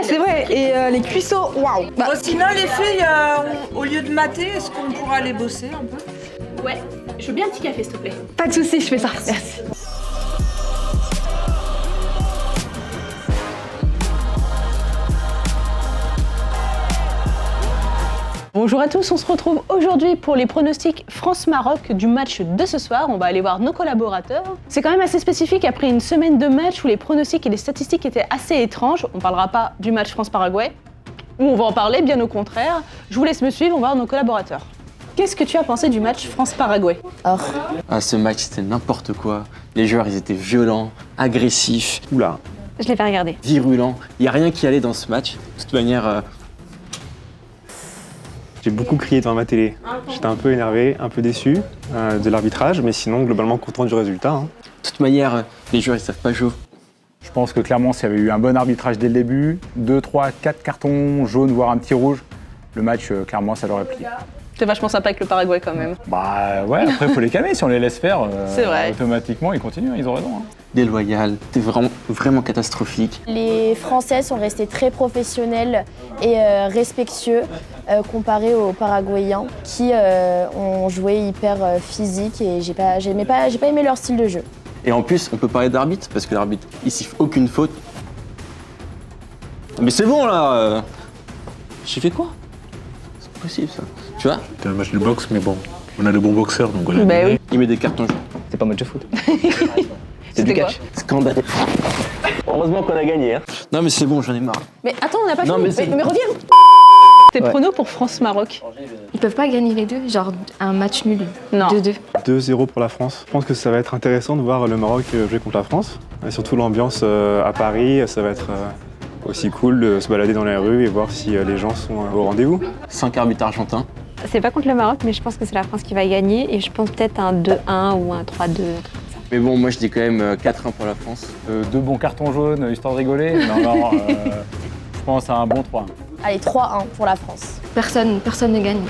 ouais, c'est vrai. Et les cuisseaux, waouh. Bon, sinon, les filles, au lieu de mater, est-ce qu'on pourra aller bosser un peu? Ouais, je veux bien un petit café, s'il te plaît. Pas de soucis, je fais ça. Merci. Bonjour à tous, on se retrouve aujourd'hui pour les pronostics France-Maroc du match de ce soir. On va aller voir nos collaborateurs. C'est quand même assez spécifique après une semaine de match où les pronostics et les statistiques étaient assez étranges. On parlera pas du match France-Paraguay, où on va en parler, bien au contraire. Je vous laisse me suivre, on va voir nos collaborateurs. Qu'est-ce que tu as pensé du match France-Paraguay? Ah, ce match, c'était n'importe quoi. Les joueurs, ils étaient violents, agressifs, Je l'ai pas regardé. virulents. Il n'y a rien qui allait dans ce match. De toute manière, J'ai beaucoup crié devant ma télé. J'étais un peu énervé, un peu déçu de l'arbitrage, mais sinon globalement content du résultat. les joueurs, ils savent pas jouer. Je pense que clairement, s'il y avait eu un bon arbitrage dès le début, 2, 3, 4 cartons jaunes, voire un petit rouge, le match, clairement, ça l'aurait plié. T'es vachement sympa avec le Paraguay quand même. Bah ouais, après, il faut les calmer. Si on les laisse faire, C'est vrai. automatiquement, ils continuent, ils ont raison. Hein. Déloyal, c'était vraiment catastrophique. Les Français sont restés très professionnels et respectueux comparés aux Paraguayens qui ont joué hyper physique et j'ai pas aimé leur style de jeu. Et en plus, on peut parler d'arbitre, parce que l'arbitre, il siffle aucune faute. Mais c'est bon, là J'ai fait quoi? C'est pas possible, ça. Tu vois? C'était un match de boxe, mais bon, on a de bons boxeurs, donc on a Bah gagné. oui. Il met des cartons jaunes. C'est pas un match de foot. C'est du catch. Scandale. Heureusement qu'on a gagné. Hein. Non, mais c'est bon, j'en ai marre. Mais attends, on n'a pas Non, fini. mais c'est- Mais reviens. Tes pronos pour France-Maroc? Ils peuvent pas gagner les deux, genre un match nul. Non. 2-2. 2-0 pour la France. Je pense que ça va être intéressant de voir le Maroc jouer contre la France. Et surtout l'ambiance à Paris, ça va être aussi cool de se balader dans les rues et voir si les gens sont au rendez-vous. 5 arbitres argentins. C'est pas contre le Maroc, mais je pense que c'est la France qui va gagner et je pense peut-être un 2-1 ou un 3-2. Mais bon, moi, je dis quand même 4-1 pour la France. 2 bons cartons jaunes, histoire de rigoler. Non, je pense à un bon 3. Allez, 3-1 pour la France. Personne ne gagne.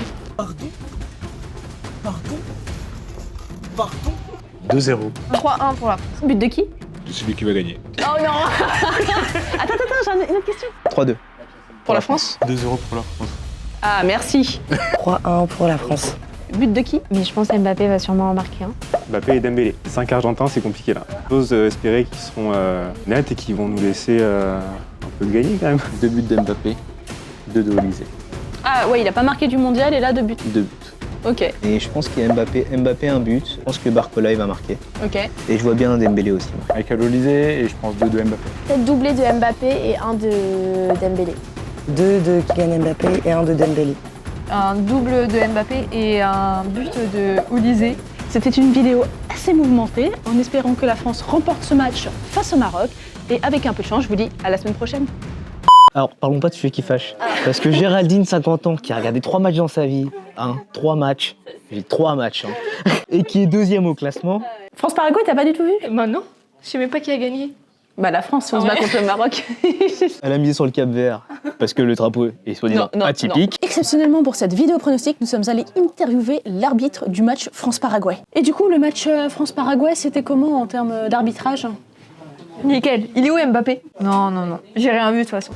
2-0. 3-1 pour la France. But de qui? C'est celui qui va gagner. Oh non. Attends, j'ai une autre question. 3-2. Pour la France? 2-0 pour la France. Ah, merci. 3-1 pour la France. But de qui? Mais je pense que Mbappé va sûrement en marquer un. Mbappé et Dembélé. 5 Argentins, c'est compliqué là. J'ose espérer qu'ils seront nets et qu'ils vont nous laisser un peu de gagner quand même. 2 buts d'Mbappé, 2 de Olysée. Ah ouais, il a pas marqué du mondial et là 2 buts. 2 buts. Ok, Et je pense qu'il y a Mbappé un but. Je pense que Barcola il va marquer. ok. Et je vois bien un Dembélé aussi. moi. Avec Olysée et je pense 2 de Mbappé. Peut-être doublé de Mbappé et un de Dembélé. 2 de Kylian Mbappé et 1 de Dembélé. Un double de Mbappé et un but de Olysée. C'était une vidéo assez mouvementée, en espérant que la France remporte ce match face au Maroc. Et avec un peu de chance, je vous dis à la semaine prochaine. Alors parlons pas de celui qui fâche. Parce que Géraldine, 50 ans, qui a regardé 3 matchs dans sa vie, 3 matchs, j'ai 3 matchs, et qui est 2e au classement. France-Paraguay, t'as pas du tout vu? Bah non, je sais même pas qui a gagné. Bah la France, on se bat contre le Maroc. Elle a misé sur le Cap Vert. Parce que le drapeau est soi-disant atypique. Exceptionnellement pour cette vidéo pronostic, nous sommes allés interviewer l'arbitre du match France-Paraguay. Et du coup, le match France-Paraguay, c'était comment en termes d'arbitrage? Nickel. Il est où Mbappé? Non, j'ai rien vu de toute façon.